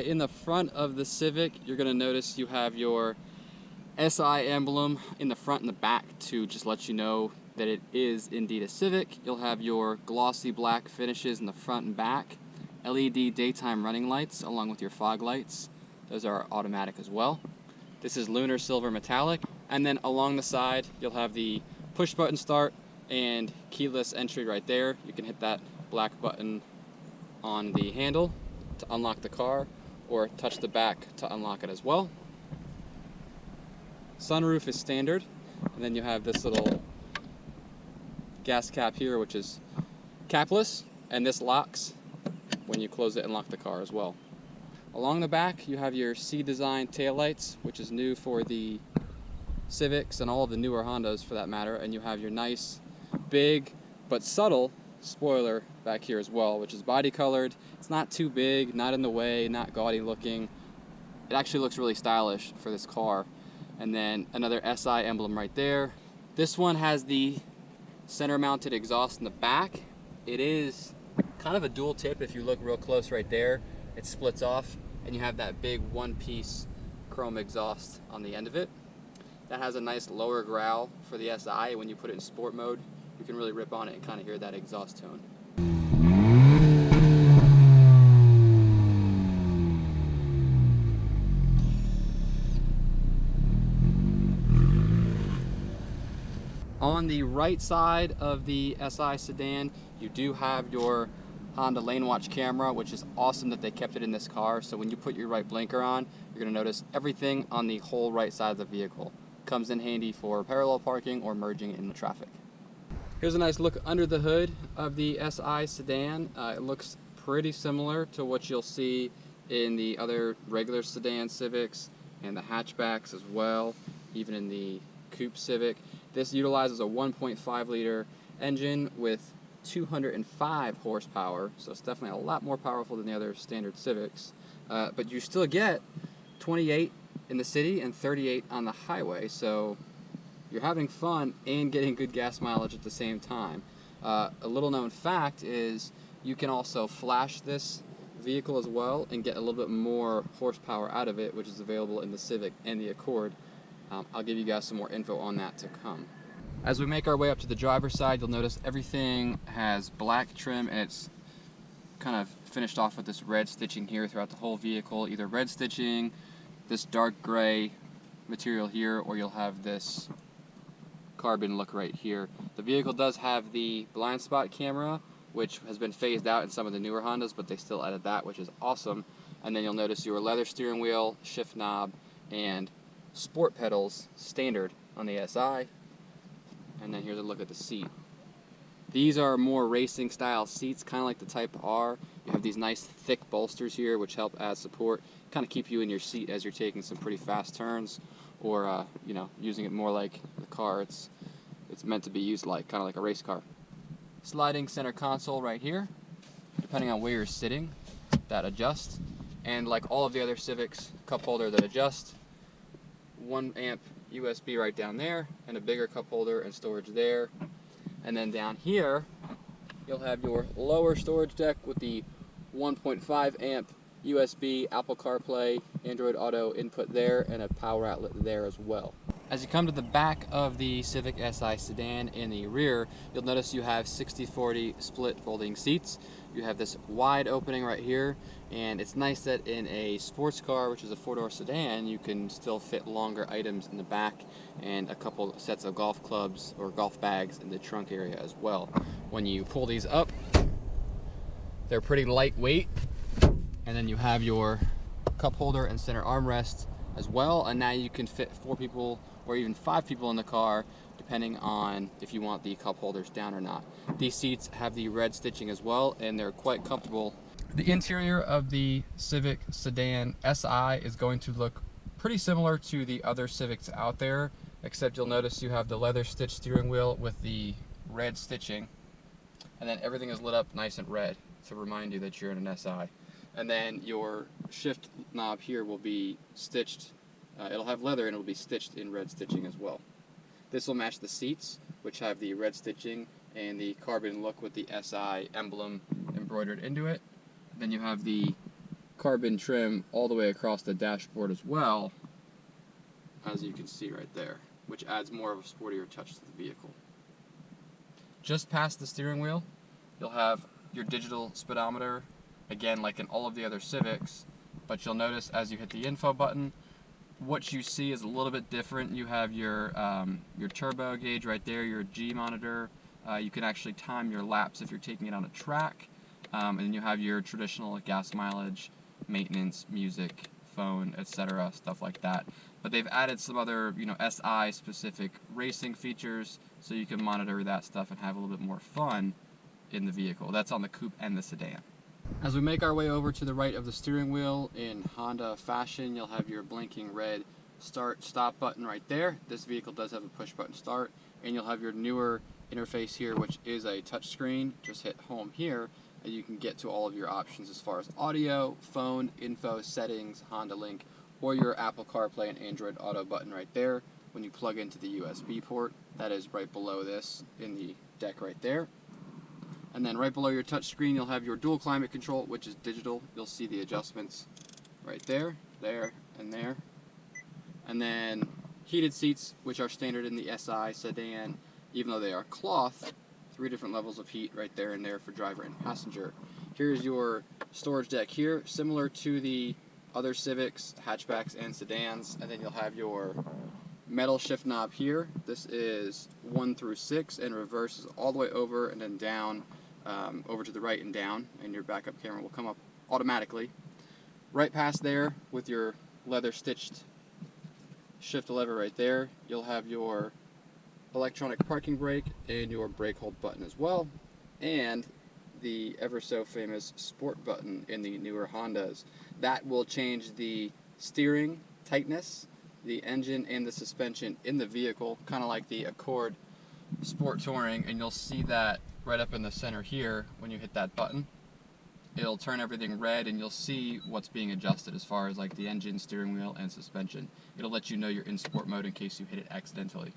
SI. In the front of the Civic, you're going to notice you have your SI emblem in the front and the back to just let you know that it is indeed a Civic. You'll have your glossy black finishes in the front and back, LED daytime running lights along with your fog lights. Those are automatic as well. This is lunar silver metallic. And then along the side, you'll have the push button start and keyless entry right there. You can hit that black button on the handle to unlock the car, or touch the back to unlock it as well. Sunroof is standard, and then you have this little gas cap here, which is capless, and this locks when you close it and lock the car as well. Along the back, you have your C-Design taillights, which is new for the Civics and all of the newer Hondas for that matter, and you have your nice, big, but subtle spoiler back here as well, which is body colored. It's not too big, not in the way, not gaudy looking. It actually looks really stylish for this car. And then another SI emblem right there. This one has the center mounted exhaust in the back. It is kind of a dual tip. If you look real close right there, it splits off and you have that big one-piece chrome exhaust on the end of it. That has a nice lower growl for the SI. When you put it in sport mode, you can really rip on it and kind of hear that exhaust tone. On the right side of the SI sedan, you do have your Honda lane watch camera, which is awesome that they kept it in this car. So when you put your right blinker on, you're going to notice everything on the whole right side of the vehicle. Comes in handy for parallel parking or merging in the traffic. Here's a nice look under the hood of the SI sedan. It looks pretty similar to what you'll see in the other regular sedan Civics and the hatchbacks as well, even in the coupe Civic. This utilizes a 1.5 liter engine with 205 horsepower, so it's definitely a lot more powerful than the other standard Civics. But you still get 28 in the city and 38 on the highway, so you're having fun and getting good gas mileage at the same time. A little known fact is you can also flash this vehicle as well and get a little bit more horsepower out of it, which is available in the Civic and the Accord. I'll give you guys some more info on that to come. As we make our way up to the driver's side, you'll notice everything has black trim and it's kind of finished off with this red stitching here throughout the whole vehicle, either red stitching, this dark gray material here, or you'll have this carbon look right here. The vehicle does have the blind spot camera, which has been phased out in some of the newer Hondas, but they still added that, which is awesome. And then you'll notice your leather steering wheel, shift knob, and sport pedals standard on the SI. And then here's a look at the seat. These are more racing style seats, kind of like the Type R. You have these nice thick bolsters here which help add support, kind of keep you in your seat as you're taking some pretty fast turns, or you know, using it more like the car it's meant to be used like, kind of like a race car. Sliding center console right here, depending on where you're sitting, that adjusts. And like all of the other Civics, cup holder that adjusts. 1 amp USB right down there, and a bigger cup holder and storage there. And then down here, you'll have your lower storage deck with the 1.5 amp USB, Apple CarPlay, Android Auto input there, and a power outlet there as well. As you come to the back of the Civic SI sedan in the rear, you'll notice you have 60/40 split folding seats. You have this wide opening right here, and it's nice that in a sports car, which is a 4-door sedan, you can still fit longer items in the back and a couple sets of golf clubs or golf bags in the trunk area as well. When you pull these up, they're pretty lightweight, and then you have your cup holder and center armrest as well, and now you can fit 4 people or even 5 people in the car, depending on if you want the cup holders down or not. These seats have the red stitching as well, and they're quite comfortable. The interior of the Civic Sedan SI is going to look pretty similar to the other Civics out there, except you'll notice you have the leather stitched steering wheel with the red stitching, and then everything is lit up nice and red to remind you that you're in an SI. And then your shift knob here will be stitched, it'll have leather and it'll be stitched in red stitching as well. This will match the seats, which have the red stitching and the carbon look with the SI emblem embroidered into it. Then you have the carbon trim all the way across the dashboard as well, as you can see right there, which adds more of a sportier touch to the vehicle. Just past the steering wheel, you'll have your digital speedometer, again like in all of the other Civics, but you'll notice as you hit the info button, what you see is a little bit different. You have your turbo gauge right there, your G monitor. You can actually time your laps if you're taking it on a track, and then you have your traditional gas mileage, maintenance, music, phone, etc., stuff like that. But they've added some other, SI specific racing features, so you can monitor that stuff and have a little bit more fun in the vehicle. That's on the coupe and the sedan. As we make our way over to the right of the steering wheel, in Honda fashion, you'll have your blinking red start-stop button right there. This vehicle does have a push-button start, and you'll have your newer interface here, which is a touchscreen. Just hit home here, and you can get to all of your options as far as audio, phone, info, settings, Honda Link, or your Apple CarPlay and Android Auto button right there when you plug into the USB port. That is right below this in the deck right there. And then right below your touchscreen, you'll have your dual climate control, which is digital. You'll see the adjustments right there, there, and there. And then heated seats, which are standard in the SI sedan, even though they are cloth. 3 different levels of heat right there and there for driver and passenger. Here's your storage deck here, similar to the other Civics, hatchbacks, and sedans. And then you'll have your metal shift knob here. This is 1 through 6, and reverses all the way over and then down, over to the right and down, and your backup camera will come up automatically. Right past there, with your leather stitched shift lever right there, you'll have your electronic parking brake and your brake hold button as well, and the ever so famous sport button in the newer Hondas. That will change the steering tightness, the engine, and the suspension in the vehicle, kind of like the Accord Sport Touring, and you'll see that right up in the center here when you hit that button. It'll turn everything red, and you'll see what's being adjusted as far as like the engine, steering wheel, and suspension. It'll let you know you're in sport mode in case you hit it accidentally.